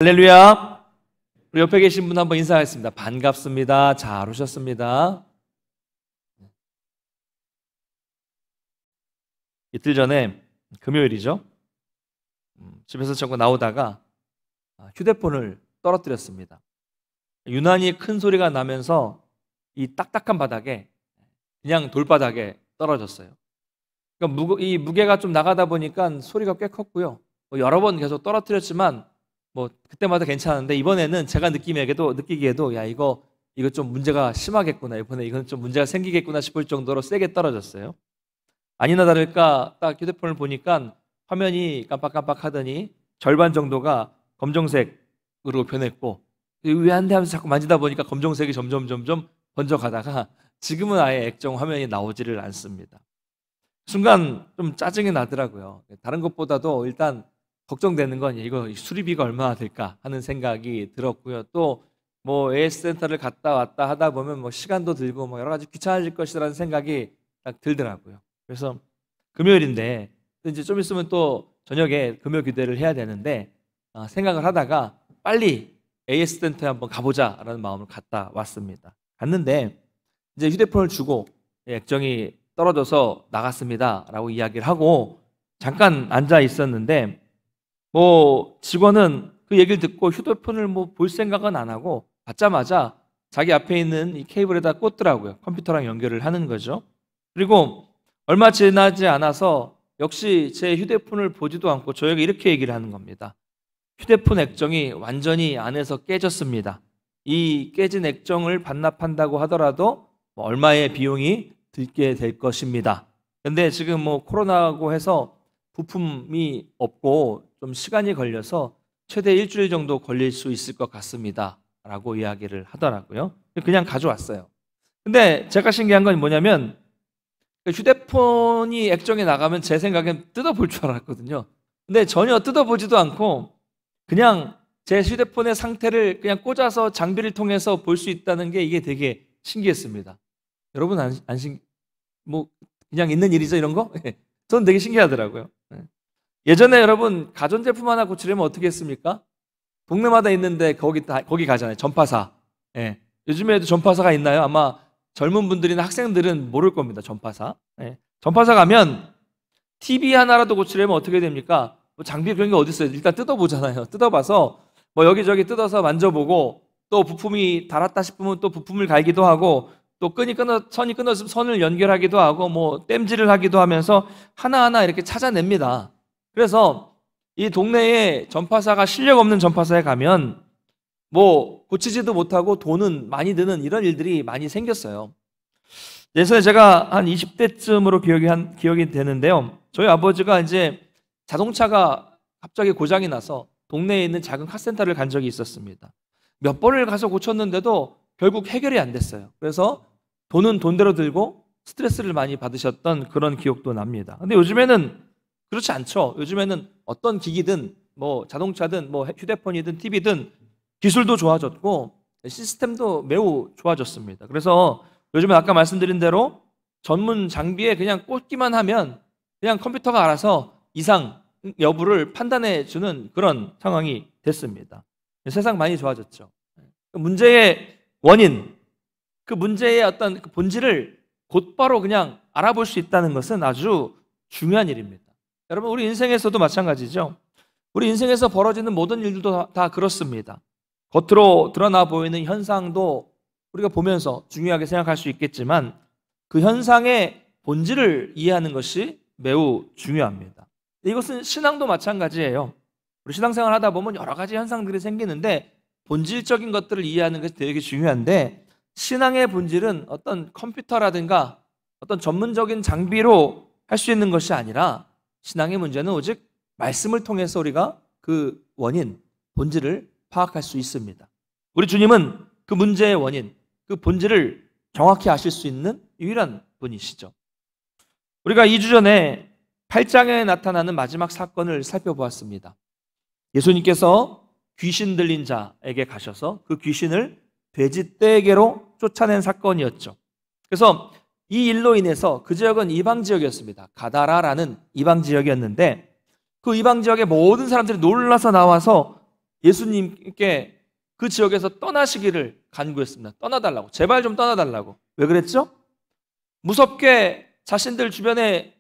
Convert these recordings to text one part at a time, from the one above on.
할렐루야. 우리 옆에 계신 분 한번 인사하겠습니다. 반갑습니다. 잘 오셨습니다. 이틀 전에 금요일이죠. 집에서 자꾸 나오다가 휴대폰을 떨어뜨렸습니다. 유난히 큰 소리가 나면서 이 딱딱한 바닥에 그냥 돌바닥에 떨어졌어요. 그러니까 이 무게가 좀 나가다 보니까 소리가 꽤 컸고요. 여러 번 계속 떨어뜨렸지만 그때마다 괜찮은데 이번에는 제가 느끼기에도 야 이거 좀 문제가 심하겠구나, 이번에 이건 좀 문제가 생기겠구나 싶을 정도로 세게 떨어졌어요. 아니나 다를까 딱 휴대폰을 보니까 화면이 깜빡깜빡 하더니 절반 정도가 검정색으로 변했고, 왜 안 돼 하면서 자꾸 만지다 보니까 검정색이 점점 번져가다가 지금은 아예 액정 화면이 나오지를 않습니다. 순간 좀 짜증이 나더라고요. 다른 것보다도 일단 걱정되는 건 이거 수리비가 얼마나 될까 하는 생각이 들었고요. 또 AS 센터를 갔다 왔다 하다 보면 시간도 들고 여러 가지 귀찮아질 것이라는 생각이 딱 들더라고요. 그래서 금요일인데 이제 좀 있으면 또 저녁에 금요 기도를 해야 되는데 생각을 하다가 빨리 AS 센터에 한번 가보자라는 마음을 갔다 왔습니다. 갔는데 이제 휴대폰을 주고 액정이 떨어져서 나갔습니다라고 이야기를 하고 잠깐 앉아 있었는데 직원은 그 얘기를 듣고 휴대폰을 볼 생각은 안 하고 받자마자 자기 앞에 있는 이 케이블에다 꽂더라고요. 컴퓨터랑 연결을 하는 거죠. 그리고 얼마 지나지 않아서 역시 제 휴대폰을 보지도 않고 저에게 이렇게 얘기를 하는 겁니다. 휴대폰 액정이 완전히 안에서 깨졌습니다. 이 깨진 액정을 반납한다고 하더라도 얼마의 비용이 들게 될 것입니다. 근데 지금 코로나고 해서 부품이 없고 좀 시간이 걸려서 최대 일주일 정도 걸릴 수 있을 것 같습니다 라고 이야기를 하더라고요. 그냥 가져왔어요. 근데 제가 신기한 건 뭐냐면 휴대폰이 액정이 나가면 제 생각엔 뜯어볼 줄 알았거든요. 근데 전혀 뜯어보지도 않고 그냥 제 휴대폰의 상태를 그냥 꽂아서 장비를 통해서 볼 수 있다는 게 이게 되게 신기했습니다. 여러분 그냥 있는 일이죠, 이런 거? 저는 되게 신기하더라고요. 예전에 여러분 가전제품 하나 고치려면 어떻게 했습니까? 동네마다 있는데 거기 가잖아요. 전파사. 요즘에도 전파사가 있나요? 아마 젊은 분들이나 학생들은 모를 겁니다. 전파사. 전파사 가면 TV 하나라도 고치려면 어떻게 됩니까? 장비 그런 게 어디 있어요? 일단 뜯어보잖아요. 뜯어봐서 여기저기 뜯어서 만져보고 또 부품이 닳았다 싶으면 또 부품을 갈기도 하고 또 선이 끊어서 선을 연결하기도 하고 땜질을 하기도 하면서 하나하나 이렇게 찾아냅니다. 그래서 이 동네에 전파사가 실력 없는 전파사에 가면 고치지도 못하고 돈은 많이 드는 이런 일들이 많이 생겼어요. 예전에 제가 한 20대쯤으로 기억이 되는데요. 저희 아버지가 이제 자동차가 갑자기 고장이 나서 동네에 있는 작은 카센터를 간 적이 있었습니다. 몇 번을 가서 고쳤는데도 결국 해결이 안 됐어요. 그래서 돈은 돈대로 들고 스트레스를 많이 받으셨던 그런 기억도 납니다. 근데 요즘에는 그렇지 않죠. 요즘에는 어떤 기기든 자동차든 휴대폰이든 TV든 기술도 좋아졌고 시스템도 매우 좋아졌습니다. 그래서 요즘에 아까 말씀드린 대로 전문 장비에 그냥 꽂기만 하면 그냥 컴퓨터가 알아서 이상 여부를 판단해 주는 그런 상황이 됐습니다. 세상 많이 좋아졌죠. 문제의 원인, 그 문제의 어떤 본질을 곧바로 그냥 알아볼 수 있다는 것은 아주 중요한 일입니다. 여러분, 우리 인생에서도 마찬가지죠. 우리 인생에서 벌어지는 모든 일들도 다 그렇습니다. 겉으로 드러나 보이는 현상도 우리가 보면서 중요하게 생각할 수 있겠지만 그 현상의 본질을 이해하는 것이 매우 중요합니다. 이것은 신앙도 마찬가지예요. 우리 신앙생활 하다 보면 여러 가지 현상들이 생기는데 본질적인 것들을 이해하는 것이 되게 중요한데 신앙의 본질은 어떤 컴퓨터라든가 어떤 전문적인 장비로 할 수 있는 것이 아니라 신앙의 문제는 오직 말씀을 통해서 우리가 그 원인, 본질을 파악할 수 있습니다. 우리 주님은 그 문제의 원인, 그 본질을 정확히 아실 수 있는 유일한 분이시죠. 우리가 2주 전에 8장에 나타나는 마지막 사건을 살펴보았습니다. 예수님께서 귀신 들린 자에게 가셔서 그 귀신을 돼지떼에게로 쫓아낸 사건이었죠. 그래서 이 일로 인해서 그 지역은 이방 지역이었습니다. 가다라라는 이방 지역이었는데 그 이방 지역의 모든 사람들이 놀라서 나와서 예수님께 그 지역에서 떠나시기를 간구했습니다. 떠나달라고. 제발 좀 떠나달라고. 왜 그랬죠? 무섭게 자신들 주변에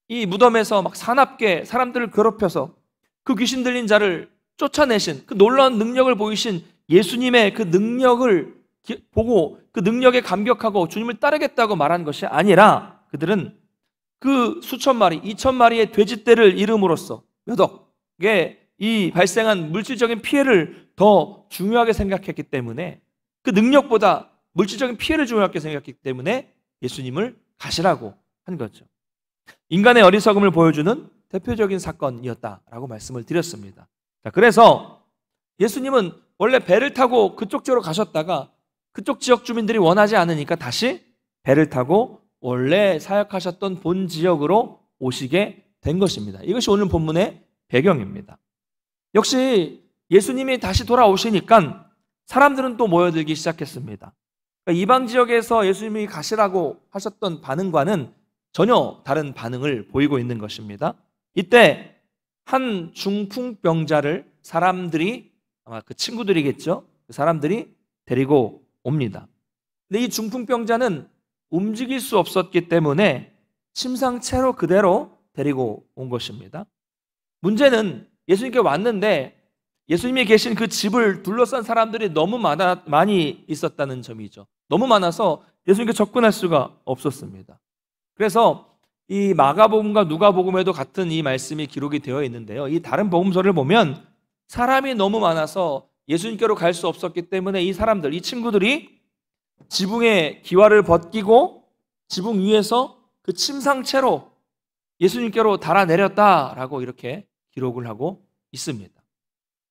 이 무덤에서 막 사납게 사람들을 괴롭혀서 그 귀신 들린 자를 쫓아내신 그 놀라운 능력을 보이신 예수님의 그 능력을 보고 그 능력에 감격하고 주님을 따르겠다고 말한 것이 아니라 그들은 그 수천 마리, 2,000마리의 돼지떼를 이름으로써 몇 억의 이 발생한 물질적인 피해를 더 중요하게 생각했기 때문에 그 능력보다 물질적인 피해를 중요하게 생각했기 때문에 예수님을 가시라고 한 거죠. 인간의 어리석음을 보여주는 대표적인 사건이었다라고 말씀을 드렸습니다. 자, 그래서 예수님은 원래 배를 타고 그쪽 지역으로 가셨다가 그쪽 지역 주민들이 원하지 않으니까 다시 배를 타고 원래 사역하셨던 본 지역으로 오시게 된 것입니다. 이것이 오늘 본문의 배경입니다. 역시 예수님이 다시 돌아오시니까 사람들은 또 모여들기 시작했습니다. 그러니까 이방 지역에서 예수님이 가시라고 하셨던 반응과는 전혀 다른 반응을 보이고 있는 것입니다. 이때 한 중풍병자를 사람들이, 아마 그 친구들이겠죠, 그 사람들이 데리고 옵니다. 근데 이 중풍병자는 움직일 수 없었기 때문에 침상채로 그대로 데리고 온 것입니다. 문제는 예수님께 왔는데 예수님이 계신 그 집을 둘러싼 사람들이 너무 많이 있었다는 점이죠. 너무 많아서 예수님께 접근할 수가 없었습니다. 그래서 이 마가복음과 누가복음에도 같은 이 말씀이 기록이 되어 있는데요. 이 다른 복음서를 보면 사람이 너무 많아서 예수님께로 갈 수 없었기 때문에 이 사람들, 이 친구들이 지붕에 기와를 벗기고 지붕 위에서 그 침상채로 예수님께로 달아내렸다라고 이렇게 기록을 하고 있습니다.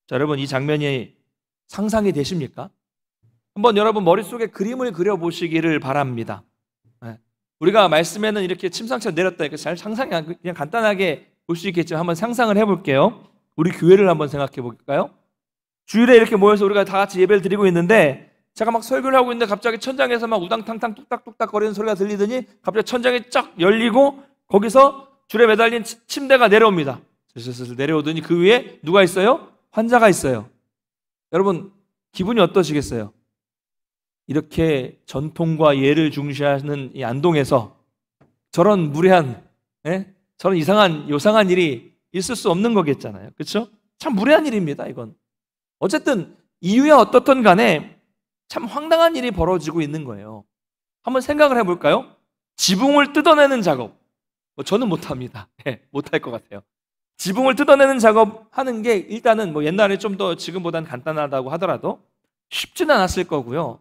자, 여러분, 이 장면이 상상이 되십니까? 한번 여러분 머릿속에 그림을 그려보시기를 바랍니다. 우리가 말씀에는 이렇게 침상채로 내렸다 이렇게 잘 상상이 그냥 간단하게 볼 수 있겠지만 한번 상상을 해볼게요. 우리 교회를 한번 생각해 볼까요? 주일에 이렇게 모여서 우리가 다 같이 예배를 드리고 있는데 제가 막 설교를 하고 있는데 갑자기 천장에서 막 우당탕탕 뚝딱뚝딱 거리는 소리가 들리더니 갑자기 천장이 쫙 열리고 거기서 줄에 매달린 침대가 내려옵니다. 슬슬 내려오더니 그 위에 누가 있어요? 환자가 있어요. 여러분 기분이 어떠시겠어요? 이렇게 전통과 예를 중시하는 이 안동에서 저런 무례한, 저런 이상한 요상한 일이 있을 수 없는 거겠잖아요. 그렇죠? 참 무례한 일입니다, 이건. 어쨌든 이유야 어떻든 간에 참 황당한 일이 벌어지고 있는 거예요. 한번 생각을 해볼까요? 지붕을 뜯어내는 작업. 저는 못합니다. 못할 것 같아요. 지붕을 뜯어내는 작업하는 게 일단은 옛날에 좀 더 지금보다는 간단하다고 하더라도 쉽지는 않았을 거고요.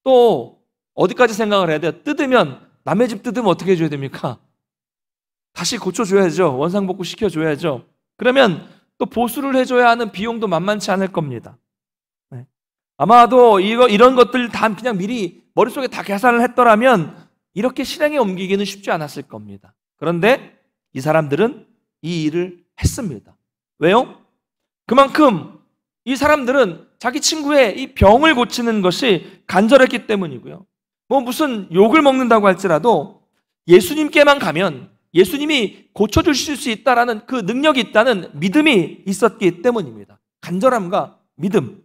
또 어디까지 생각을 해야 돼요? 뜯으면 남의 집 뜯으면 어떻게 해줘야 됩니까? 다시 고쳐줘야죠. 원상복구 시켜줘야죠. 그러면 또 보수를 해줘야 하는 비용도 만만치 않을 겁니다. 아마도 이런 것들 다 그냥 미리 머릿속에 다 계산을 했더라면 이렇게 실행에 옮기기는 쉽지 않았을 겁니다. 그런데 이 사람들은 이 일을 했습니다. 왜요? 그만큼 이 사람들은 자기 친구의 이 병을 고치는 것이 간절했기 때문이고요. 무슨 욕을 먹는다고 할지라도 예수님께만 가면 예수님이 고쳐주실 수 있다라는 그 능력이 있다는 믿음이 있었기 때문입니다. 간절함과 믿음.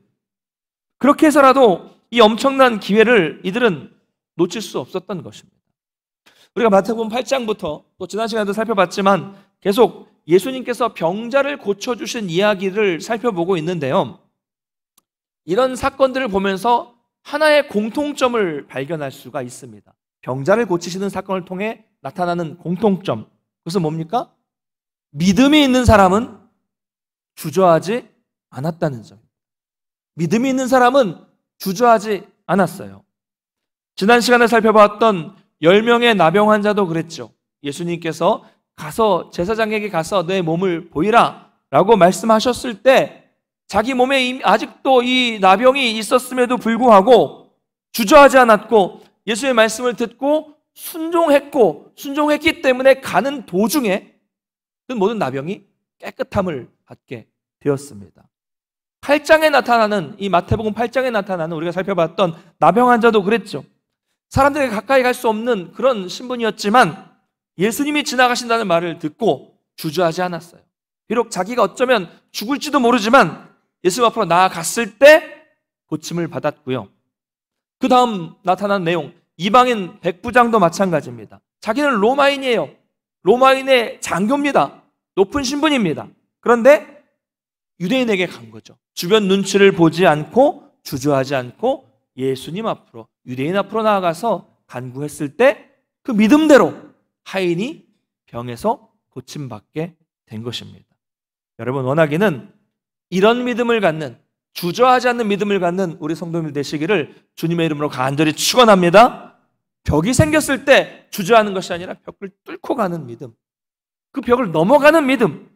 그렇게 해서라도 이 엄청난 기회를 이들은 놓칠 수 없었던 것입니다. 우리가 마태복음 8장부터 또 지난 시간에도 살펴봤지만 계속 예수님께서 병자를 고쳐주신 이야기를 살펴보고 있는데요. 이런 사건들을 보면서 하나의 공통점을 발견할 수가 있습니다. 병자를 고치시는 사건을 통해 나타나는 공통점. 그것은 뭡니까? 믿음이 있는 사람은 주저하지 않았다는 점. 믿음이 있는 사람은 주저하지 않았어요. 지난 시간에 살펴봤던 10명의 나병 환자도 그랬죠. 예수님께서 가서 제사장에게 가서 내 몸을 보이라 라고 말씀하셨을 때 자기 몸에 아직도 이 나병이 있었음에도 불구하고 주저하지 않았고 예수의 말씀을 듣고 순종했기 때문에 가는 도중에 그 모든 나병이 깨끗함을 받게 되었습니다. 8장에 나타나는 이 마태복음 8장에 나타나는 우리가 살펴봤던 나병 환자도 그랬죠. 사람들에게 가까이 갈 수 없는 그런 신분이었지만 예수님이 지나가신다는 말을 듣고 주저하지 않았어요. 비록 자기가 어쩌면 죽을지도 모르지만 예수님 앞으로 나아갔을 때 고침을 받았고요. 그 다음 나타난 내용, 이방인 백부장도 마찬가지입니다. 자기는 로마인이에요. 로마인의 장교입니다. 높은 신분입니다. 그런데 유대인에게 간 거죠. 주변 눈치를 보지 않고 주저하지 않고 예수님 앞으로, 유대인 앞으로 나아가서 간구했을 때 그 믿음대로 하인이 병에서 고침받게 된 것입니다. 여러분, 원하기는 이런 믿음을 갖는, 주저하지 않는 믿음을 갖는 우리 성도님들 되시기를 주님의 이름으로 간절히 축원합니다. 벽이 생겼을 때 주저하는 것이 아니라 벽을 뚫고 가는 믿음, 그 벽을 넘어가는 믿음,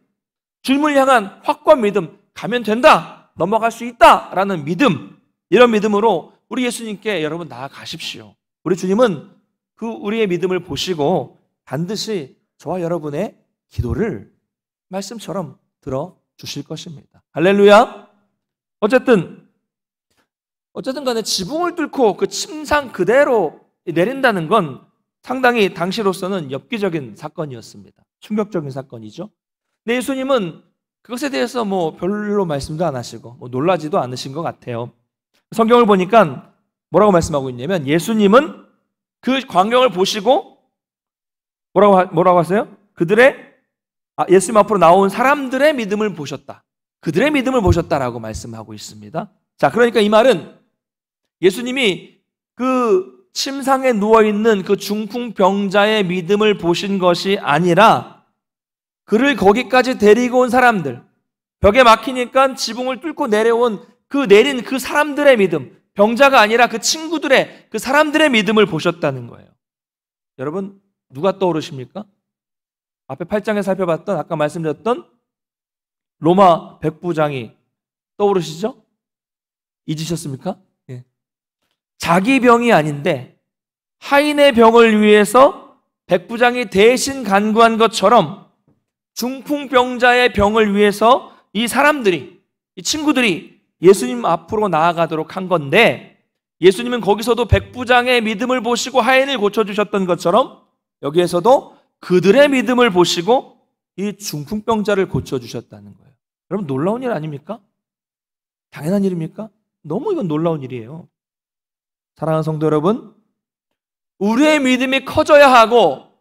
주님을 향한 확고한 믿음, 가면 된다, 넘어갈 수 있다라는 믿음, 이런 믿음으로 우리 예수님께 여러분 나아가십시오. 우리 주님은 그 우리의 믿음을 보시고 반드시 저와 여러분의 기도를 말씀처럼 들어주실 것입니다. 할렐루야. 어쨌든 간에 지붕을 뚫고 그 침상 그대로 내린다는 건 상당히 당시로서는 엽기적인 사건이었습니다. 충격적인 사건이죠. 근데 예수님은 그것에 대해서 별로 말씀도 안 하시고 놀라지도 않으신 것 같아요. 성경을 보니까 뭐라고 말씀하고 있냐면, 예수님은 그 광경을 보시고 뭐라고 하세요? 예수님 앞으로 나온 사람들의 믿음을 보셨다. 그들의 믿음을 보셨다라고 말씀하고 있습니다. 자, 그러니까 이 말은 예수님이 그 침상에 누워있는 그 중풍병자의 믿음을 보신 것이 아니라 그를 거기까지 데리고 온 사람들, 벽에 막히니까 지붕을 뚫고 내린 그 사람들의 믿음, 병자가 아니라 그 친구들의, 그 사람들의 믿음을 보셨다는 거예요. 여러분, 누가 떠오르십니까? 앞에 8장에 살펴봤던, 아까 말씀드렸던 로마 백부장이 떠오르시죠? 잊으셨습니까? 예. 자기 병이 아닌데 하인의 병을 위해서 백부장이 대신 간구한 것처럼 중풍병자의 병을 위해서 이 사람들이, 이 친구들이 예수님 앞으로 나아가도록 한 건데, 예수님은 거기서도 백부장의 믿음을 보시고 하인을 고쳐주셨던 것처럼 여기에서도 그들의 믿음을 보시고 이 중풍병자를 고쳐주셨다는 거예요. 여러분, 놀라운 일 아닙니까? 당연한 일입니까? 너무 이건 놀라운 일이에요. 사랑하는 성도 여러분, 우리의 믿음이 커져야 하고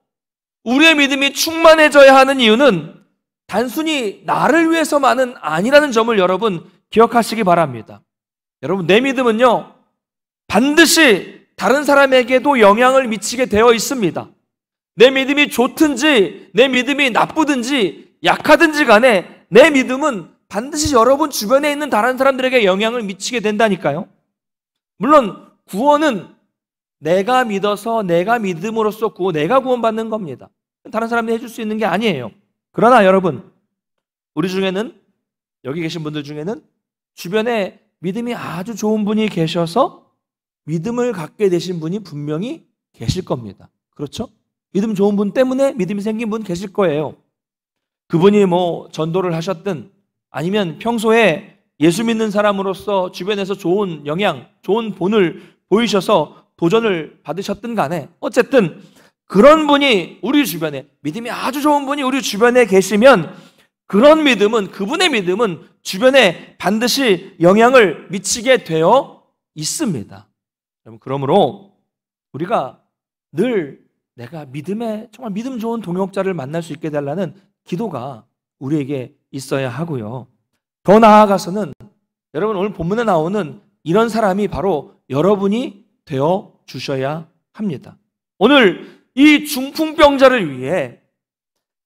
우리의 믿음이 충만해져야 하는 이유는 단순히 나를 위해서만은 아니라는 점을 여러분 기억하시기 바랍니다. 여러분, 내 믿음은요, 반드시 다른 사람에게도 영향을 미치게 되어 있습니다. 내 믿음이 좋든지 내 믿음이 나쁘든지 약하든지 간에 내 믿음은 반드시 여러분 주변에 있는 다른 사람들에게 영향을 미치게 된다니까요. 물론 구원은 내가 믿어서 내가 믿음으로써 내가 구원받는 겁니다. 다른 사람이 해줄 수 있는 게 아니에요. 그러나 여러분, 우리 중에는, 여기 계신 분들 중에는 주변에 믿음이 아주 좋은 분이 계셔서 믿음을 갖게 되신 분이 분명히 계실 겁니다. 그렇죠? 믿음 좋은 분 때문에 믿음이 생긴 분 계실 거예요. 그분이 전도를 하셨든 아니면 평소에 예수 믿는 사람으로서 주변에서 좋은 영향, 좋은 본을 보이셔서 도전을 받으셨든 간에, 어쨌든 그런 분이 우리 주변에, 믿음이 아주 좋은 분이 우리 주변에 계시면 그런 믿음은, 그분의 믿음은 주변에 반드시 영향을 미치게 되어 있습니다. 그러므로 우리가 늘 내가 정말 믿음 좋은 동역자를 만날 수 있게 해달라는 기도가 우리에게 있어야 하고요. 더 나아가서는 여러분, 오늘 본문에 나오는 이런 사람이 바로 여러분이 되어 주셔야 합니다. 오늘 이 중풍병자를 위해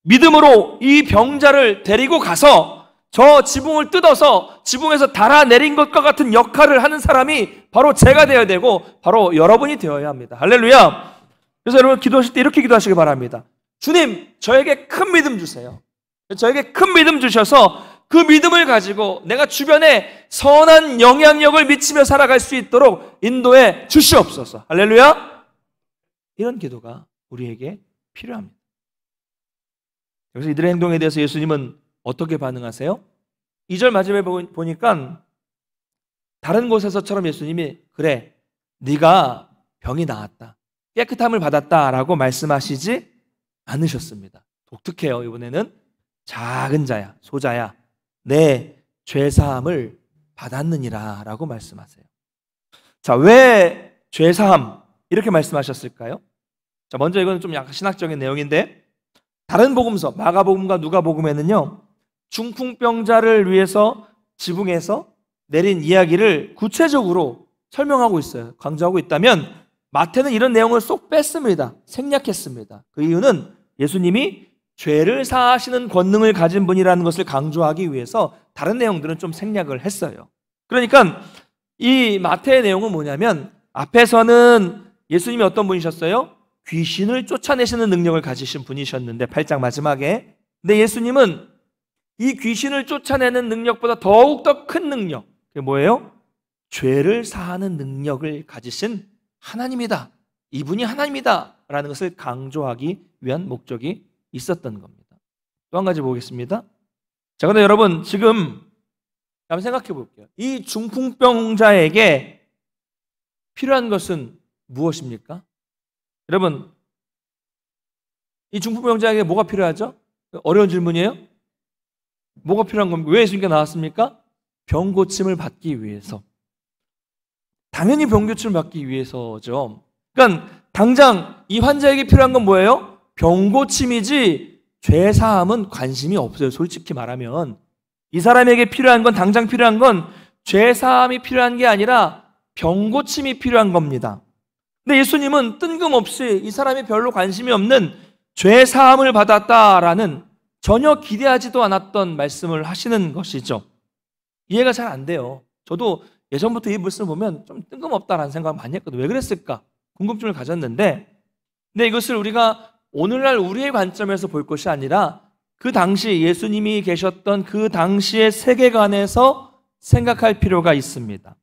믿음으로 이 병자를 데리고 가서 저 지붕을 뜯어서 지붕에서 달아내린 것과 같은 역할을 하는 사람이 바로 제가 되어야 되고 바로 여러분이 되어야 합니다. 할렐루야. 그래서 여러분, 기도하실 때 이렇게 기도하시기 바랍니다. 주님, 저에게 큰 믿음 주세요. 저에게 큰 믿음 주셔서 그 믿음을 가지고 내가 주변에 선한 영향력을 미치며 살아갈 수 있도록 인도해 주시옵소서. 할렐루야. 이런 기도가 우리에게 필요합니다. 그래서 이들의 행동에 대해서 예수님은 어떻게 반응하세요? 2절 마지막에 보니까 다른 곳에서처럼 예수님이 그래, 네가 병이 나았다, 깨끗함을 받았다라고 말씀하시지 않으셨습니다. 독특해요. 이번에는 작은 자야, 소자야, 내 죄사함을 받았느니라 라고 말씀하세요. 자, 왜 죄사함 이렇게 말씀하셨을까요? 자, 먼저 이건 좀 약간 신학적인 내용인데, 다른 복음서 마가복음과 누가복음에는요 중풍병자를 위해서 지붕에서 내린 이야기를 구체적으로 설명하고 있어요. 강조하고 있다면 마태는 이런 내용을 쏙 뺐습니다. 생략했습니다. 그 이유는 예수님이 죄를 사하시는 권능을 가진 분이라는 것을 강조하기 위해서 다른 내용들은 좀 생략을 했어요. 그러니까 이 마태의 내용은 뭐냐면, 앞에서는 예수님이 어떤 분이셨어요? 귀신을 쫓아내시는 능력을 가지신 분이셨는데 8장 마지막에, 근데 예수님은 이 귀신을 쫓아내는 능력보다 더욱더 큰 능력, 그게 뭐예요? 죄를 사하는 능력을 가지신 하나님이다, 이분이 하나님이다 라는 것을 강조하기 위한 목적이 있었던 겁니다. 또 한 가지 보겠습니다. 자, 그런데 여러분 지금 한번 생각해 볼게요. 이 중풍병자에게 필요한 것은 무엇입니까? 여러분, 이 중풍병자에게 뭐가 필요하죠? 어려운 질문이에요? 뭐가 필요한 겁니까? 왜 예수님께 나왔습니까? 병 고침을 받기 위해서. 당연히 병 고침을 받기 위해서죠. 그러니까 당장 이 환자에게 필요한 건 뭐예요? 병 고침이지 죄 사함은 관심이 없어요. 솔직히 말하면 이 사람에게 필요한 건, 당장 필요한 건 죄 사함이 필요한 게 아니라 병 고침이 필요한 겁니다. 근데 예수님은 뜬금없이 이 사람이 별로 관심이 없는 죄 사함을 받았다라는 전혀 기대하지도 않았던 말씀을 하시는 것이죠. 이해가 잘 안 돼요. 저도 예전부터 이 말씀을 보면 좀 뜬금없다라는 생각을 많이 했거든요. 왜 그랬을까? 궁금증을 가졌는데, 근데 이것을 우리가 오늘날 우리의 관점에서 볼 것이 아니라 그 당시 예수님이 계셨던 그 당시의 세계관에서 생각할 필요가 있습니다.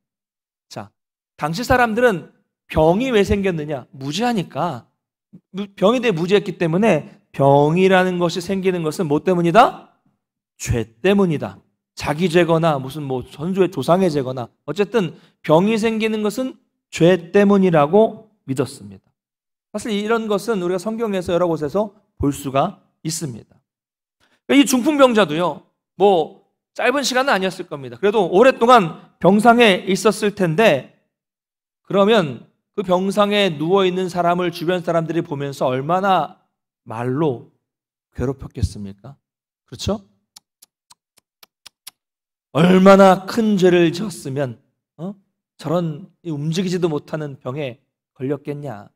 자, 당시 사람들은 병이 왜 생겼느냐? 무지하니까. 병에 대해 무지했기 때문에 병이라는 것이 생기는 것은 뭐 때문이다? 죄 때문이다. 자기 죄거나 무슨 뭐 선조의 조상의 죄거나, 어쨌든 병이 생기는 것은 죄 때문이라고 믿었습니다. 사실 이런 것은 우리가 성경에서 여러 곳에서 볼 수가 있습니다. 이 중풍병자도요, 뭐 짧은 시간은 아니었을 겁니다. 그래도 오랫동안 병상에 있었을 텐데, 그러면 그 병상에 누워있는 사람을 주변 사람들이 보면서 얼마나 말로 괴롭혔겠습니까? 그렇죠? 얼마나 큰 죄를 지었으면 저런 움직이지도 못하는 병에 걸렸겠냐.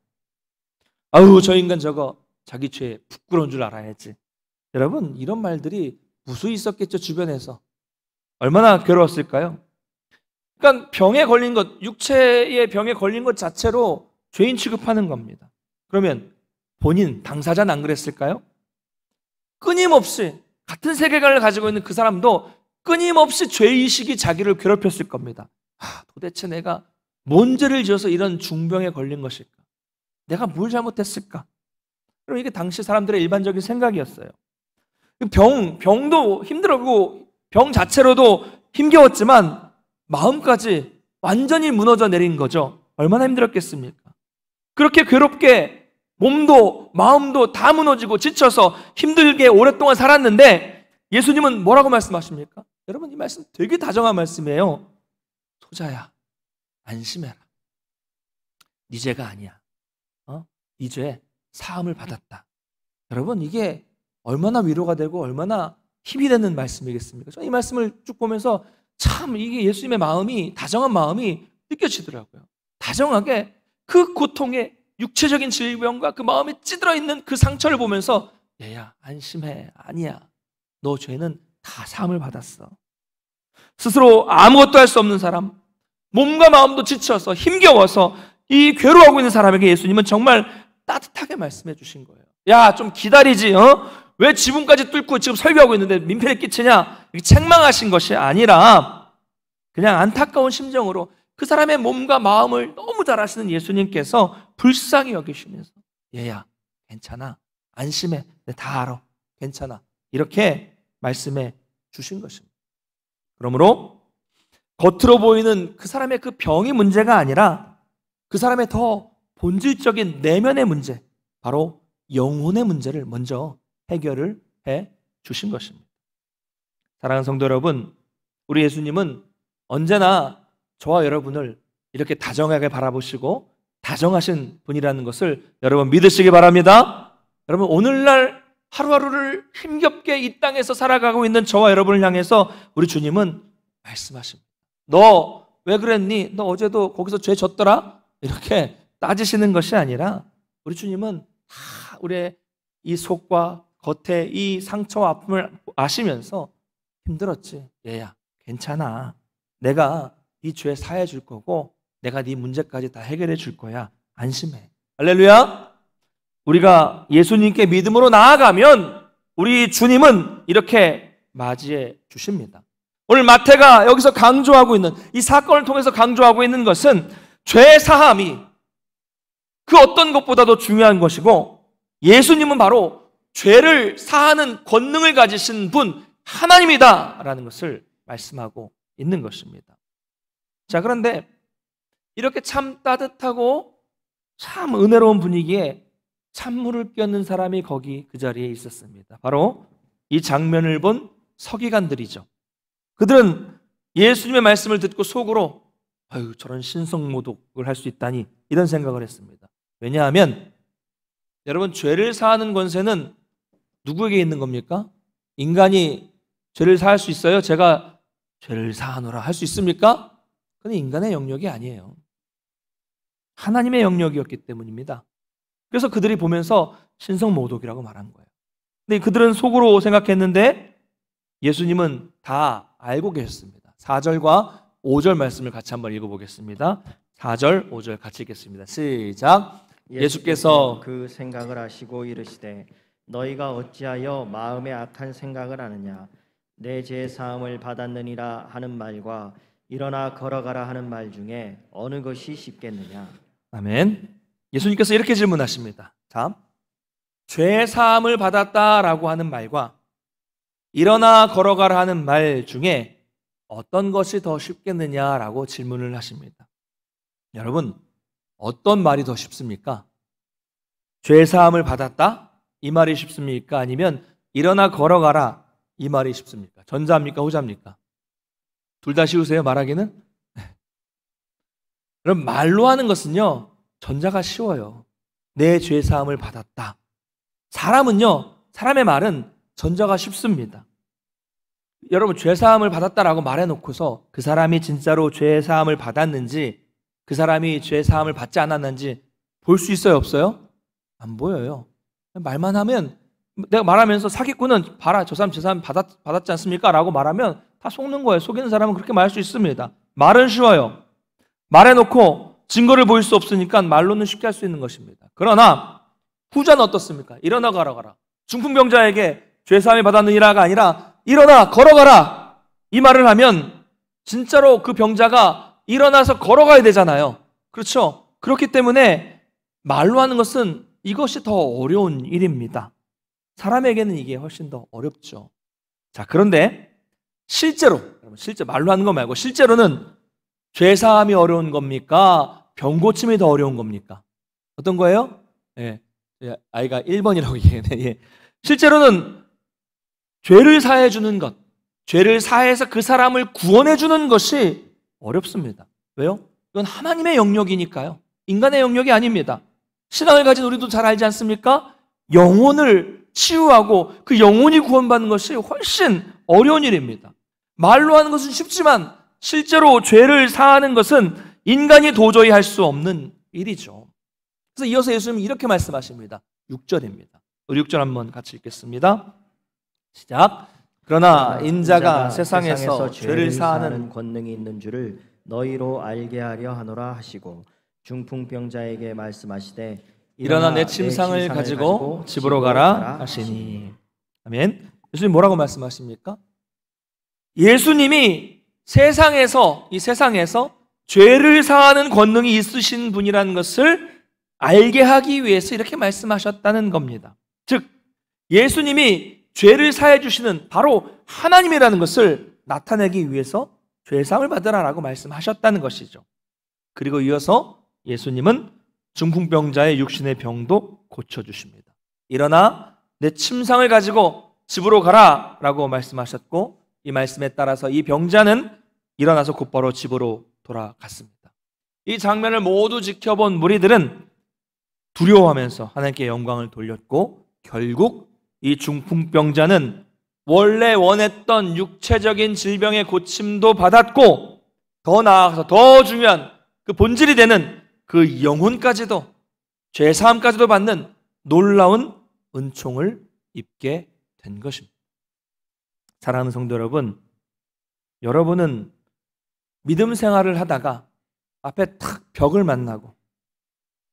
아우, 저 인간 저거 자기 죄 부끄러운 줄 알아야지. 여러분, 이런 말들이 무수히 있었겠죠, 주변에서. 얼마나 괴로웠을까요? 그러니까 병에 걸린 것, 육체의 병에 걸린 것 자체로 죄인 취급하는 겁니다. 그러면 본인, 당사자는 안 그랬을까요? 끊임없이 같은 세계관을 가지고 있는 그 사람도 끊임없이 죄의식이 자기를 괴롭혔을 겁니다. 도대체 내가 뭔 죄를 지어서 이런 중병에 걸린 것일까? 내가 뭘 잘못했을까? 그럼 이게 당시 사람들의 일반적인 생각이었어요. 병도 힘들었고 병 자체로도 힘겨웠지만 마음까지 완전히 무너져 내린 거죠. 얼마나 힘들었겠습니까? 그렇게 괴롭게 몸도 마음도 다 무너지고 지쳐서 힘들게 오랫동안 살았는데 예수님은 뭐라고 말씀하십니까? 여러분, 이 말씀 되게 다정한 말씀이에요. 소자야, 안심해라. 네 죄가 아니야. 네 죄 사함을 받았다. 여러분, 이게 얼마나 위로가 되고 얼마나 힘이 되는 말씀이겠습니까? 저는 이 말씀을 쭉 보면서 참 이게 예수님의 마음이, 다정한 마음이 느껴지더라고요. 다정하게 그 고통의 육체적인 질병과 그 마음에 찌들어 있는 그 상처를 보면서, 얘야, 안심해. 아니야. 너 죄는 다 사함을 받았어. 스스로 아무것도 할 수 없는 사람, 몸과 마음도 지쳐서 힘겨워서 이 괴로워하고 있는 사람에게 예수님은 정말 따뜻하게 말씀해 주신 거예요. 야, 좀 기다리지. 왜 지붕까지 뚫고 지금 설교하고 있는데 민폐를 끼치냐? 이렇게 책망하신 것이 아니라 그냥 안타까운 심정으로 그 사람의 몸과 마음을 너무 잘 아시는 예수님께서 불쌍히 여기시면서, 얘야, 괜찮아. 안심해. 내가 다 알아. 괜찮아. 이렇게 말씀해 주신 것입니다. 그러므로 겉으로 보이는 그 사람의 그 병이 문제가 아니라 그 사람의 더 본질적인 내면의 문제, 바로 영혼의 문제를 먼저 해결을 해 주신 것입니다. 사랑하는 성도 여러분, 우리 예수님은 언제나 저와 여러분을 이렇게 다정하게 바라보시고 다정하신 분이라는 것을 여러분 믿으시기 바랍니다. 여러분 오늘날 하루하루를 힘겹게 이 땅에서 살아가고 있는 저와 여러분을 향해서 우리 주님은 말씀하십니다. 너 왜 그랬니? 너 어제도 거기서 죄 졌더라? 이렇게 따지시는 것이 아니라 우리 주님은 다 우리의 이 속과 겉에 이 상처와 아픔을 아시면서 힘들었지. 얘야 괜찮아. 내가 네 죄 사해 줄 거고 내가 네 문제까지 다 해결해 줄 거야. 안심해. 할렐루야. 우리가 예수님께 믿음으로 나아가면 우리 주님은 이렇게 맞이해 주십니다. 오늘 마태가 여기서 강조하고 있는 이 사건을 통해서 강조하고 있는 것은 죄 사함이 그 어떤 것보다도 중요한 것이고 예수님은 바로 죄를 사하는 권능을 가지신 분 하나님이다라는 것을 말씀하고 있는 것입니다. 자, 그런데 이렇게 참 따뜻하고 참 은혜로운 분위기에 찬물을 끼얹는 사람이 거기 그 자리에 있었습니다. 바로 이 장면을 본 서기관들이죠. 그들은 예수님의 말씀을 듣고 속으로 아유 저런 신성모독을 할 수 있다니 이런 생각을 했습니다. 왜냐하면 여러분 죄를 사하는 권세는 누구에게 있는 겁니까? 인간이 죄를 사할 수 있어요? 제가 죄를 사하노라 할 수 있습니까? 그건 인간의 영역이 아니에요. 하나님의 영역이었기 때문입니다. 그래서 그들이 보면서 신성모독이라고 말한 거예요. 근데 그들은 속으로 생각했는데 예수님은 다 알고 계셨습니다. 4절과 5절 말씀을 같이 한번 읽어보겠습니다. 4절, 5절 같이 읽겠습니다. 시작. 예수께서 그 생각을 하시고 이르시되 너희가 어찌하여 마음에 악한 생각을 하느냐 내 죄 사함을 받았느니라 하는 말과 일어나 걸어가라 하는 말 중에 어느 것이 쉽겠느냐. 아멘. 예수님께서 이렇게 질문하십니다. 자, 죄 사함을 받았다라고 하는 말과 일어나 걸어가라 하는 말 중에 어떤 것이 더 쉽겠느냐라고 질문을 하십니다. 여러분, 어떤 말이 더 쉽습니까? 죄 사함을 받았다? 이 말이 쉽습니까? 아니면 일어나 걸어가라? 이 말이 쉽습니까? 전자입니까? 후자입니까? 둘 다 쉬우세요? 말하기는? 그럼 말로 하는 것은요, 전자가 쉬워요. 내 죄 사함을 받았다. 사람은요, 사람의 말은 전자가 쉽습니다. 여러분 죄 사함을 받았다라고 말해놓고서 그 사람이 진짜로 죄 사함을 받았는지 그 사람이 죄 사함을 받지 않았는지 볼 수 있어요? 없어요? 안 보여요. 말만 하면 내가 말하면서 사기꾼은 봐라 저 사람 죄 사함 받았지 않습니까? 라고 말하면 다 속는 거예요. 속이는 사람은 그렇게 말할 수 있습니다. 말은 쉬워요. 말해놓고 증거를 보일 수 없으니까 말로는 쉽게 할 수 있는 것입니다. 그러나 후자는 어떻습니까? 일어나 걸어가라. 중풍병자에게 죄사함을 받았느니라가 아니라 일어나 걸어가라 이 말을 하면 진짜로 그 병자가 일어나서 걸어가야 되잖아요. 그렇죠? 그렇기 때문에 말로 하는 것은 이것이 더 어려운 일입니다. 사람에게는 이게 훨씬 더 어렵죠. 자, 그런데 실제로 말로 하는 거 말고 실제로는 죄사함이 어려운 겁니까? 병고침이 더 어려운 겁니까? 어떤 거예요? 예. 아이가 1번이라고 얘기했네. 예. 실제로는 죄를 사해 주는 것, 죄를 사해서 그 사람을 구원해 주는 것이 어렵습니다. 왜요? 이건 하나님의 영역이니까요. 인간의 영역이 아닙니다. 신앙을 가진 우리도 잘 알지 않습니까? 영혼을 치유하고 그 영혼이 구원받는 것이 훨씬 어려운 일입니다. 말로 하는 것은 쉽지만 실제로 죄를 사하는 것은 인간이 도저히 할 수 없는 일이죠. 그래서 이어서 예수님은 이렇게 말씀하십니다. 6절입니다. 우리 6절 한번 같이 읽겠습니다. 시작. 그러나 인자가 세상에서 죄를 사하는 권능이 있는 줄을 너희로 알게 하려 하노라 하시고 중풍병자에게 말씀하시되 일어나 내 침상을 가지고 집으로 가라 하시니. 아멘. 예수님 뭐라고 말씀하십니까? 예수님이 이 세상에서 죄를 사하는 권능이 있으신 분이라는 것을 알게 하기 위해서 이렇게 말씀하셨다는 겁니다. 즉 예수님이 죄를 사해 주시는 바로 하나님이라는 것을 나타내기 위해서 죄사함을 받으라라고 말씀하셨다는 것이죠. 그리고 이어서 예수님은 중풍병자의 육신의 병도 고쳐주십니다. 일어나 내 침상을 가지고 집으로 가라 라고 말씀하셨고 이 말씀에 따라서 이 병자는 일어나서 곧바로 집으로 돌아갔습니다. 이 장면을 모두 지켜본 무리들은 두려워하면서 하나님께 영광을 돌렸고, 결국 이 중풍병자는 원래 원했던 육체적인 질병의 고침도 받았고, 더 나아가서 더 중요한 그 본질이 되는 그 영혼까지도, 죄사함까지도 받는 놀라운 은총을 입게 된 것입니다. 사랑하는 성도 여러분, 여러분은 믿음 생활을 하다가 앞에 탁 벽을 만나고,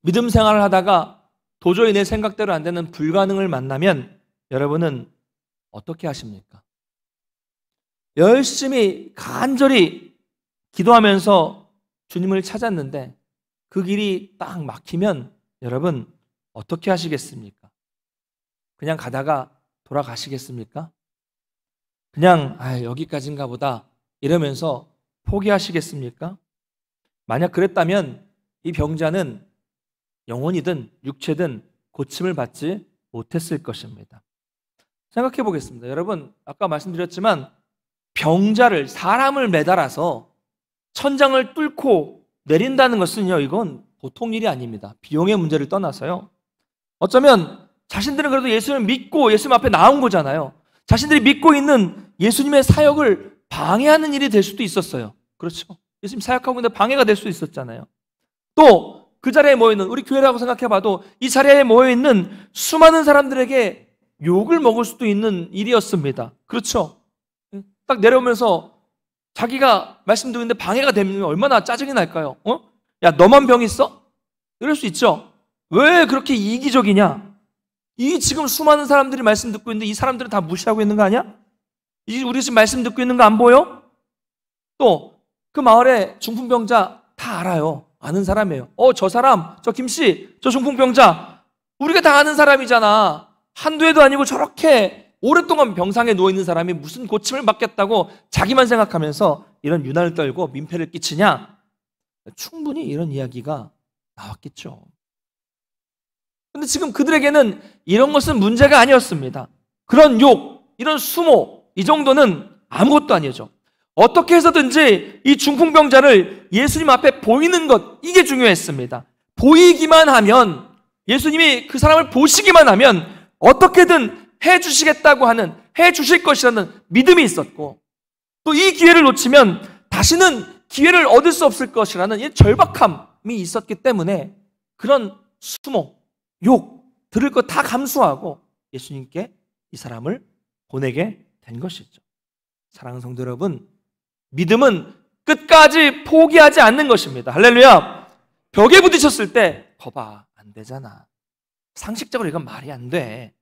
믿음 생활을 하다가 도저히 내 생각대로 안 되는 불가능을 만나면 여러분은 어떻게 하십니까? 열심히 간절히 기도하면서 주님을 찾았는데 그 길이 딱 막히면 여러분 어떻게 하시겠습니까? 그냥 가다가 돌아가시겠습니까? 그냥 여기까지인가 보다 이러면서 포기하시겠습니까? 만약 그랬다면 이 병자는 영혼이든 육체든 고침을 받지 못했을 것입니다. 생각해 보겠습니다. 여러분, 아까 말씀드렸지만 병자를, 사람을 매달아서 천장을 뚫고 내린다는 것은요, 이건 보통 일이 아닙니다. 비용의 문제를 떠나서요. 어쩌면 자신들은 그래도 예수님을 믿고 예수님 앞에 나온 거잖아요. 자신들이 믿고 있는 예수님의 사역을 방해하는 일이 될 수도 있었어요. 그렇죠? 예수님 사역하고 있는데 방해가 될 수 있었잖아요. 또 그 자리에 모여있는, 우리 교회라고 생각해봐도 이 자리에 모여있는 수많은 사람들에게 욕을 먹을 수도 있는 일이었습니다. 그렇죠? 딱 내려오면서 자기가 말씀 듣는데 방해가 되면 얼마나 짜증이 날까요? 야, 너만 병 있어? 이럴 수 있죠. 왜 그렇게 이기적이냐? 이 지금 수많은 사람들이 말씀 듣고 있는데 이 사람들은 다 무시하고 있는 거 아니야? 우리 지금 말씀 듣고 있는 거 안 보여? 또 그 마을에 중풍병자 다 알아요. 아는 사람이에요. 저 사람, 저 김씨, 저 중풍병자 우리가 다 아는 사람이잖아. 한두 해도 아니고 저렇게 오랫동안 병상에 누워있는 사람이 무슨 고침을 받겠다고 자기만 생각하면서 이런 유난을 떨고 민폐를 끼치냐? 충분히 이런 이야기가 나왔겠죠. 근데 지금 그들에게는 이런 것은 문제가 아니었습니다. 그런 욕, 이런 수모, 이 정도는 아무것도 아니죠. 어떻게 해서든지 이 중풍병자를 예수님 앞에 보이는 것, 이게 중요했습니다. 보이기만 하면, 예수님이 그 사람을 보시기만 하면 어떻게든 해주시겠다고 하는, 해주실 것이라는 믿음이 있었고, 또 이 기회를 놓치면 다시는 기회를 얻을 수 없을 것이라는 이 절박함이 있었기 때문에 그런 수모, 욕, 들을 것 다 감수하고 예수님께 이 사람을 보내게 된 것이죠. 사랑하는 성도 여러분, 믿음은 끝까지 포기하지 않는 것입니다. 할렐루야. 벽에 부딪혔을 때 거봐, 안 되잖아. 상식적으로 이건 말이 안 돼.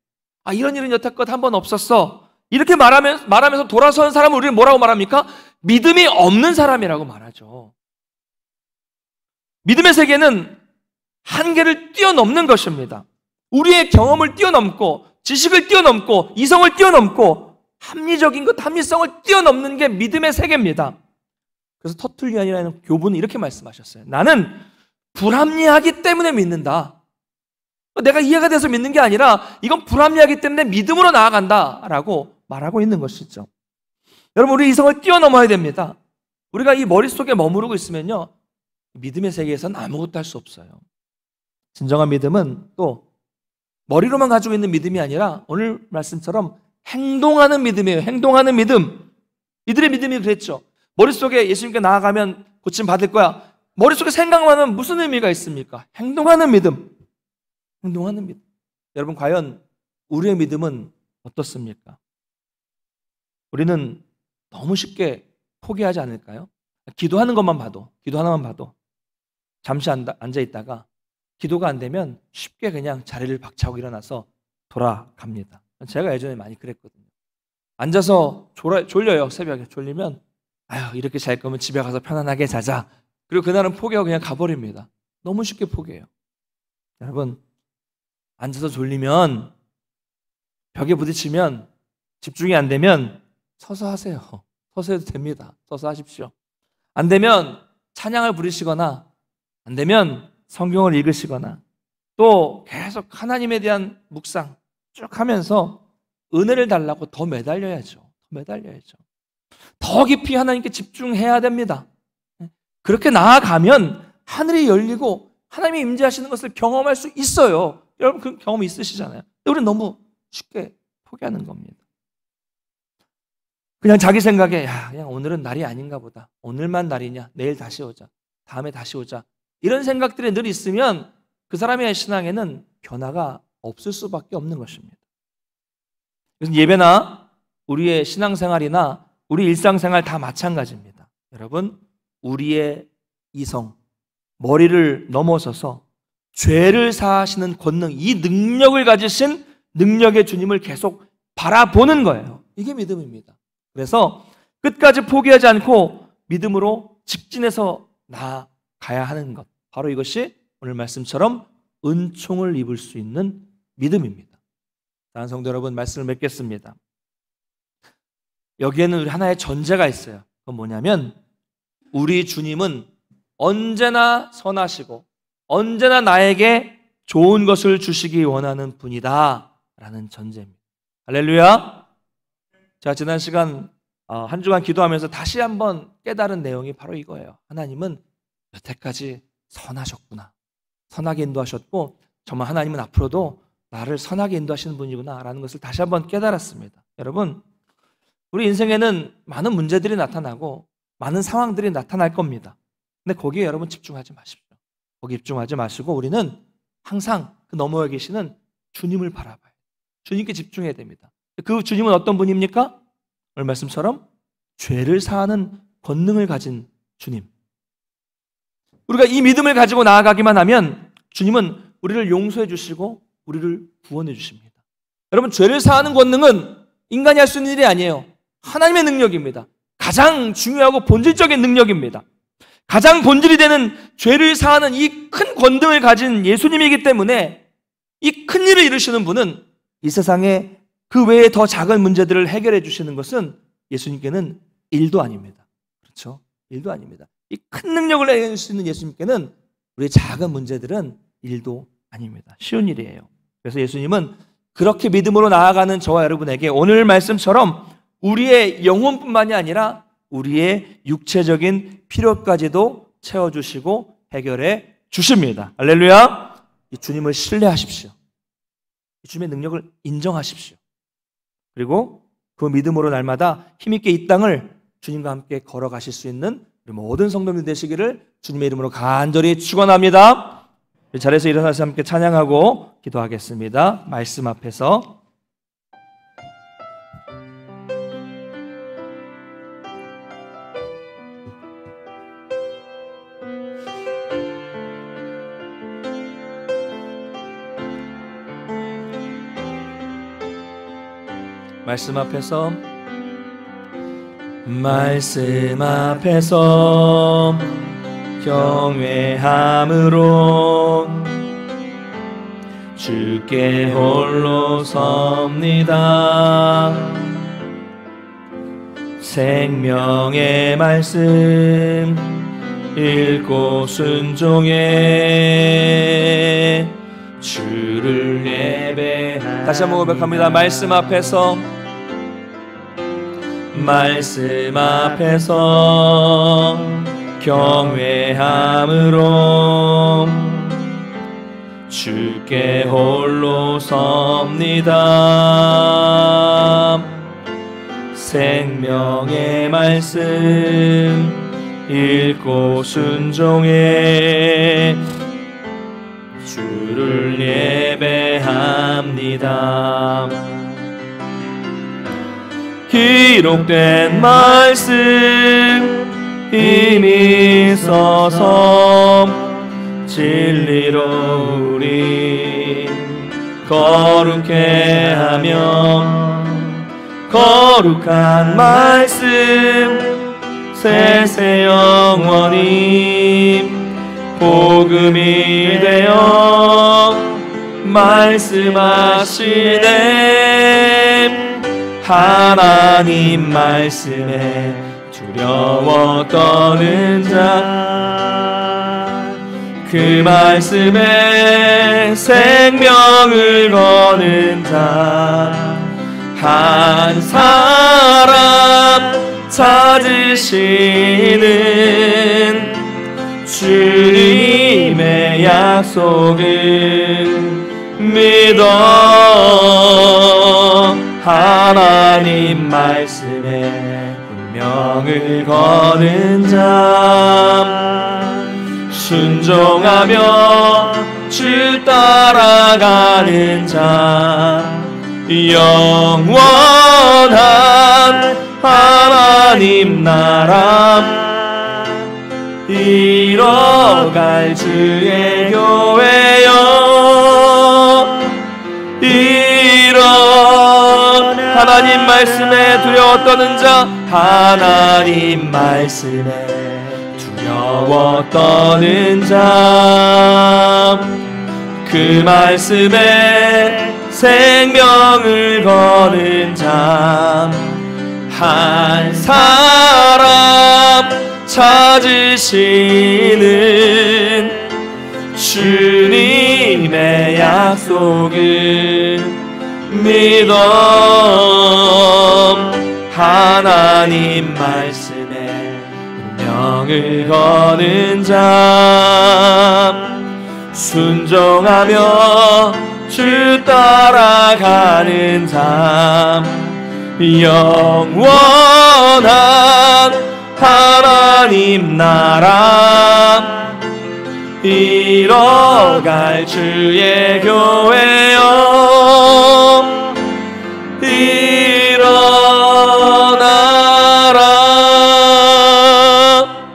이런 일은 여태껏 한 번 없었어. 이렇게 말하면서 돌아선 사람을 우리는 뭐라고 말합니까? 믿음이 없는 사람이라고 말하죠. 믿음의 세계는 한계를 뛰어넘는 것입니다. 우리의 경험을 뛰어넘고, 지식을 뛰어넘고, 이성을 뛰어넘고, 합리적인 것, 합리성을 뛰어넘는 게 믿음의 세계입니다. 그래서 터툴리안이라는 교부는 이렇게 말씀하셨어요. 나는 불합리하기 때문에 믿는다. 내가 이해가 돼서 믿는 게 아니라 이건 불합리하기 때문에 믿음으로 나아간다라고 말하고 있는 것이죠. 여러분, 우리 이성을 뛰어넘어야 됩니다. 우리가 이 머릿속에 머무르고 있으면요, 믿음의 세계에서는 아무것도 할 수 없어요. 진정한 믿음은 또 머리로만 가지고 있는 믿음이 아니라 오늘 말씀처럼 행동하는 믿음이에요. 행동하는 믿음. 이들의 믿음이 그랬죠. 머릿속에 예수님께 나아가면 고침 받을 거야. 머릿속에 생각만 하면 무슨 의미가 있습니까? 행동하는 믿음. 행동하는 믿음. 여러분, 과연 우리의 믿음은 어떻습니까? 우리는 너무 쉽게 포기하지 않을까요? 기도하는 것만 봐도, 기도 하나만 봐도 잠시 앉아 있다가 기도가 안 되면 쉽게 그냥 자리를 박차고 일어나서 돌아갑니다. 제가 예전에 많이 그랬거든요. 앉아서 졸려요. 새벽에 졸리면 이렇게 잘 거면 집에 가서 편안하게 자자. 그리고 그날은 포기하고 그냥 가버립니다. 너무 쉽게 포기해요. 여러분, 앉아서 졸리면, 벽에 부딪히면, 집중이 안 되면 서서 하세요. 서서 해도 됩니다. 서서 하십시오. 안 되면 찬양을 부르시거나, 안 되면 성경을 읽으시거나, 또 계속 하나님에 대한 묵상 쭉 하면서 은혜를 달라고 더 매달려야죠. 더 매달려야죠. 더 깊이 하나님께 집중해야 됩니다. 그렇게 나아가면 하늘이 열리고 하나님이 임재하시는 것을 경험할 수 있어요. 여러분 그 경험 있으시잖아요. 근데 우리는 너무 쉽게 포기하는 겁니다. 그냥 자기 생각에 그냥 오늘은 날이 아닌가 보다. 오늘만 날이냐? 내일 다시 오자. 다음에 다시 오자. 이런 생각들이 늘 있으면 그 사람의 신앙에는 변화가 없을 수밖에 없는 것입니다. 그래서 예배나 우리의 신앙생활이나 우리 일상생활 다 마찬가지입니다. 여러분, 우리의 이성, 머리를 넘어서서 죄를 사하시는 권능, 이 능력을 가지신 능력의 주님을 계속 바라보는 거예요. 이게 믿음입니다. 그래서 끝까지 포기하지 않고 믿음으로 직진해서 나아가야 하는 것, 바로 이것이 오늘 말씀처럼 은총을 입을 수 있는 믿음입니다. 사랑하는 성도 여러분, 말씀을 맺겠습니다. 여기에는 하나의 전제가 있어요. 그건 뭐냐면 우리 주님은 언제나 선하시고 언제나 나에게 좋은 것을 주시기 원하는 분이다 라는 전제입니다. 할렐루야. 자, 지난 시간 한 주간 기도하면서 다시 한번 깨달은 내용이 바로 이거예요. 하나님은 여태까지 선하셨구나. 선하게 인도하셨고 정말 하나님은 앞으로도 나를 선하게 인도하시는 분이구나 라는 것을 다시 한번 깨달았습니다. 여러분, 우리 인생에는 많은 문제들이 나타나고 많은 상황들이 나타날 겁니다. 근데 거기에 여러분 집중하지 마십시오. 거기 집중하지 마시고 우리는 항상 그 너머에 계시는 주님을 바라봐요. 주님께 집중해야 됩니다. 그 주님은 어떤 분입니까? 오늘 말씀처럼 죄를 사하는 권능을 가진 주님. 우리가 이 믿음을 가지고 나아가기만 하면 주님은 우리를 용서해 주시고 우리를 구원해 주십니다. 여러분, 죄를 사하는 권능은 인간이 할 수 있는 일이 아니에요. 하나님의 능력입니다. 가장 중요하고 본질적인 능력입니다. 가장 본질이 되는 죄를 사하는 이 큰 권능을 가진 예수님이기 때문에 이 큰 일을 이루시는 분은 이 세상에 그 외에 더 작은 문제들을 해결해 주시는 것은 예수님께는 일도 아닙니다. 그렇죠? 일도 아닙니다. 이 큰 능력을 해낼 수 있는 예수님께는 우리의 작은 문제들은 일도 아닙니다. 쉬운 일이에요. 그래서 예수님은 그렇게 믿음으로 나아가는 저와 여러분에게 오늘 말씀처럼 우리의 영혼뿐만이 아니라 우리의 육체적인 필요까지도 채워주시고 해결해 주십니다. 할렐루야. 이 주님을 신뢰하십시오. 이 주님의 능력을 인정하십시오. 그리고 그 믿음으로 날마다 힘있게 이 땅을 주님과 함께 걸어가실 수 있는 우리 모든 성도님 되시기를 주님의 이름으로 간절히 축원합니다. 자리에서 일어나서 함께 찬양하고 기도하겠습니다. 말씀 앞에서 말씀 앞에서 경외함으로 주께 홀로 섭니다. 생명의 말씀 읽고 순종해 주를 예배합니다. 다시 한번 고백합니다. 말씀 앞에서 경외함으로 주께 홀로 섭니다. 생명의 말씀 읽고 순종해 주를 예배합니다. 기록된 말씀 힘이 있어서 진리로 우리 거룩해 하며 거룩한 말씀 세세 영원히 복음이 되어 말씀하시네. 하나님 말씀에 두려워 떠는 자, 그 말씀에 생명을 거는 자, 한 사람 찾으시는 주님의 약속을 믿어 하나님 말씀에 운명을 거는 자 순종하며 주 따라가는 자 영원한 하나님 나라 이뤄갈 주의 교회여 이런 하나님 말씀에 두려워 떠는 자 하나님 말씀에 두려워 떠는 자 그 말씀에 생명을 거는 자 한 사람 찾으시는 주님의 약속을 믿어 하나님 말씀에 운명을 거는 자 순종하며 주 따라가는 자 영원한 하나님 나라 이뤄갈 주의 교회여 일어나라.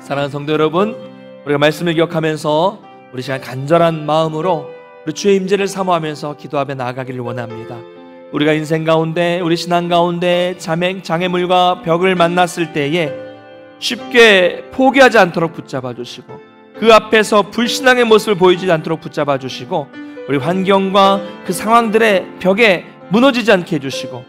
사랑하는 성도 여러분, 우리가 말씀을 기억하면서 우리 시간 간절한 마음으로 우리 주의 임재를 사모하면서 기도하며 나아가기를 원합니다. 우리가 인생 가운데 우리 신앙 가운데 장애물과 벽을 만났을 때에 쉽게 포기하지 않도록 붙잡아 주시고 그 앞에서 불신앙의 모습을 보이지 않도록 붙잡아 주시고 우리 환경과 그 상황들의 벽에 무너지지 않게 해주시고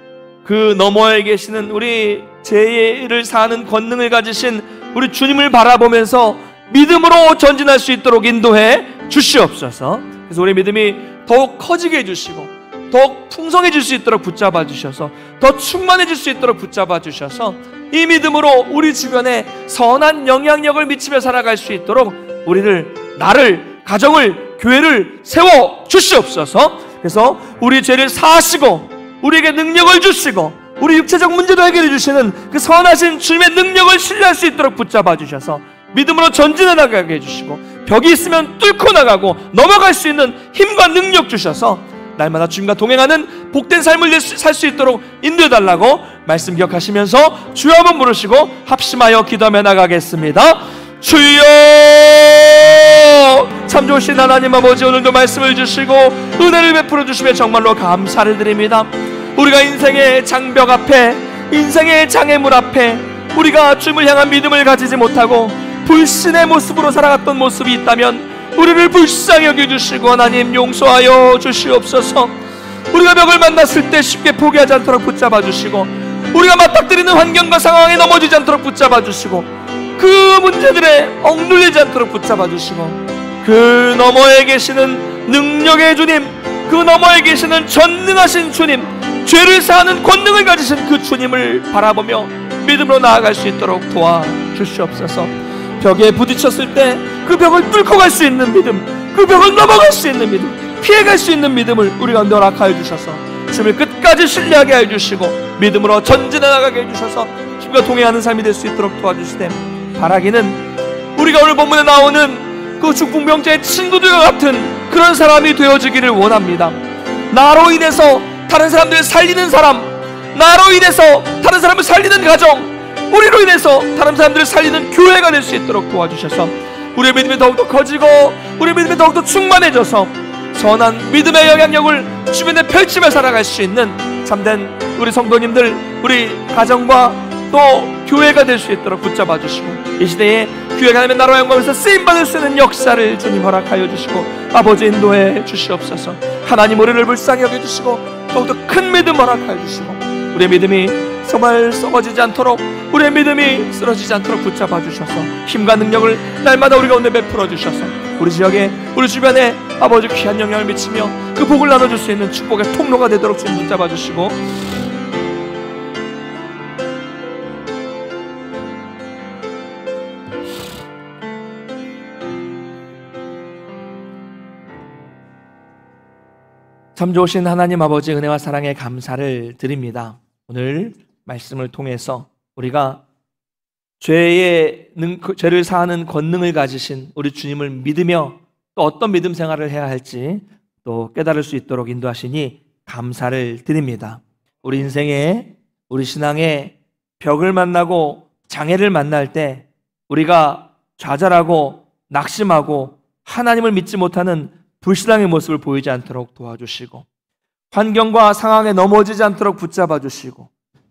그 너머에 계시는 우리 죄를 사는 권능을 가지신 우리 주님을 바라보면서 믿음으로 전진할 수 있도록 인도해 주시옵소서. 그래서 우리 믿음이 더욱 커지게 해주시고 더욱 풍성해질 수 있도록 붙잡아 주셔서 더 충만해질 수 있도록 붙잡아 주셔서 이 믿음으로 우리 주변에 선한 영향력을 미치며 살아갈 수 있도록 우리를, 나를, 가정을, 교회를 세워 주시옵소서. 그래서 우리 죄를 사하시고 우리에게 능력을 주시고 우리 육체적 문제도 해결해 주시는 그 선하신 주님의 능력을 신뢰할 수 있도록 붙잡아 주셔서 믿음으로 전진해 나가게 해주시고 벽이 있으면 뚫고 나가고 넘어갈 수 있는 힘과 능력 주셔서 날마다 주님과 동행하는 복된 삶을 살 수 있도록 인도해달라고 말씀 기억하시면서 주여 한번 부르시고 합심하여 기도하며 나가겠습니다. 주여, 참 좋으신 하나님 아버지, 오늘도 말씀을 주시고 은혜를 베풀어 주시며 정말로 감사를 드립니다. 우리가 인생의 장벽 앞에, 인생의 장애물 앞에 우리가 주님을 향한 믿음을 가지지 못하고 불신의 모습으로 살아갔던 모습이 있다면 우리를 불쌍히 여겨주시고 하나님 용서하여 주시옵소서. 우리가 벽을 만났을 때 쉽게 포기하지 않도록 붙잡아 주시고 우리가 맞닥뜨리는 환경과 상황에 넘어지지 않도록 붙잡아 주시고 그 문제들에 억눌리지 않도록 붙잡아 주시고 그 너머에 계시는 능력의 주님, 그 너머에 계시는 전능하신 주님, 죄를 사하는 권능을 가지신 그 주님을 바라보며 믿음으로 나아갈 수 있도록 도와주시옵소서. 벽에 부딪혔을 때 그 벽을 뚫고 갈 수 있는 믿음, 그 벽을 넘어갈 수 있는 믿음, 피해갈 수 있는 믿음을 우리가 허락하여 주셔서 주님을 끝까지 신뢰하게 해주시고 믿음으로 전진해 나가게 해주셔서 주님과 동행하는 삶이 될 수 있도록 도와주시되, 바라기는 우리가 오늘 본문에 나오는 그 중풍병자의 친구들과 같은 그런 사람이 되어지기를 원합니다. 나로 인해서 다른 사람들을 살리는 사람, 나로 인해서 다른 사람을 살리는 가정, 우리로 인해서 다른 사람들을 살리는 교회가 될 수 있도록 도와주셔서 우리의 믿음이 더욱더 커지고 우리의 믿음이 더욱더 충만해져서 선한 믿음의 영향력을 주변에 펼치며 살아갈 수 있는 참된 우리 성도님들, 우리 가정과 또 교회가 될 수 있도록 붙잡아 주시고 이 시대에 교회가 하나님의 나라와 영광에서 쓰임받을 수 있는 역사를 주님 허락하여 주시고 아버지 인도해 주시옵소서. 하나님 우리를 불쌍히 여겨주시고 더욱더 큰 믿음 허락하여 주시고 우리의 믿음이 정말 썩어지지 않도록, 우리의 믿음이 쓰러지지 않도록 붙잡아 주셔서 힘과 능력을 날마다 우리 가운데 베풀어 주셔서 우리 지역에, 우리 주변에 아버지 귀한 영향을 미치며 그 복을 나눠줄 수 있는 축복의 통로가 되도록 주님 붙잡아 주시고 참 좋으신 하나님 아버지 은혜와 사랑에 감사를 드립니다. 오늘 말씀을 통해서 우리가 죄를 사하는 권능을 가지신 우리 주님을 믿으며 또 어떤 믿음 생활을 해야 할지 또 깨달을 수 있도록 인도하시니 감사를 드립니다. 우리 인생에, 우리 신앙에 벽을 만나고 장애를 만날 때 우리가 좌절하고 낙심하고 하나님을 믿지 못하는 불신앙의 모습을 보이지 않도록 도와주시고, 환경과 상황에 넘어지지 않도록 붙잡아 주시고,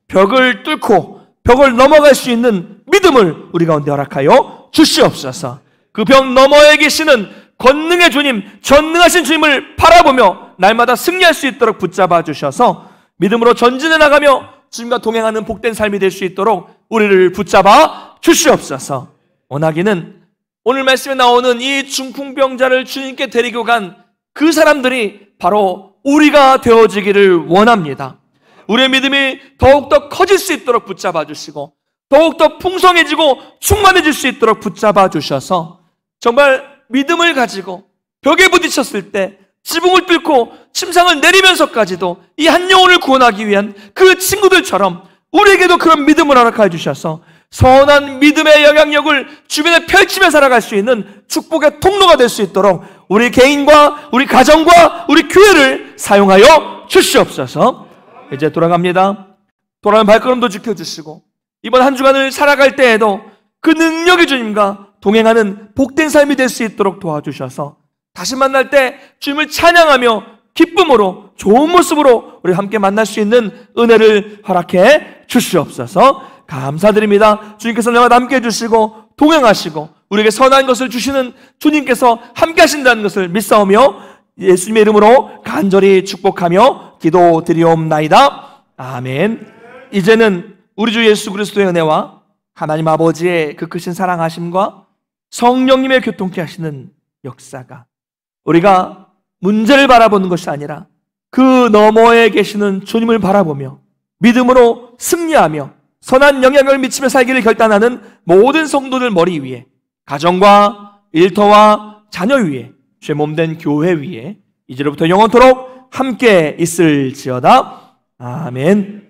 벽을 뚫고 벽을 넘어갈 수 있는 믿음을 우리 가운데 허락하여 주시옵소서. 그 벽 너머에 계시는 권능의 주님, 전능하신 주님을 바라보며 날마다 승리할 수 있도록 붙잡아 주셔서 믿음으로 전진해 나가며 주님과 동행하는 복된 삶이 될 수 있도록 우리를 붙잡아 주시옵소서. 원하기는 오늘 말씀에 나오는 이 중풍병자를 주님께 데리고 간 그 사람들이 바로 우리가 되어지기를 원합니다. 우리의 믿음이 더욱더 커질 수 있도록 붙잡아 주시고 더욱더 풍성해지고 충만해질 수 있도록 붙잡아 주셔서 정말 믿음을 가지고 벽에 부딪혔을 때 지붕을 뚫고 침상을 내리면서까지도 이 한 영혼을 구원하기 위한 그 친구들처럼 우리에게도 그런 믿음을 허락하여 주셔서 선한 믿음의 영향력을 주변에 펼치며 살아갈 수 있는 축복의 통로가 될 수 있도록 우리 개인과 우리 가정과 우리 교회를 사용하여 주시옵소서. 이제 돌아갑니다. 돌아가는 발걸음도 지켜주시고 이번 한 주간을 살아갈 때에도 그 능력의 주님과 동행하는 복된 삶이 될 수 있도록 도와주셔서 다시 만날 때 주님을 찬양하며 기쁨으로 좋은 모습으로 우리 함께 만날 수 있는 은혜를 허락해 주시옵소서. 감사드립니다. 주님께서 날마다 함께 해주시고 동행하시고 우리에게 선한 것을 주시는 주님께서 함께 하신다는 것을 믿사오며 예수님의 이름으로 간절히 축복하며 기도드리옵나이다. 아멘. 이제는 우리 주 예수 그리스도의 은혜와 하나님 아버지의 그 크신 사랑하심과 성령님의 교통케 하시는 역사가 우리가 문제를 바라보는 것이 아니라 그 너머에 계시는 주님을 바라보며 믿음으로 승리하며 선한 영향을 미치며 살기를 결단하는 모든 성도들 머리 위에, 가정과 일터와 자녀 위에, 죄 몸된 교회 위에 이제로부터 영원토록 함께 있을지어다. 아멘.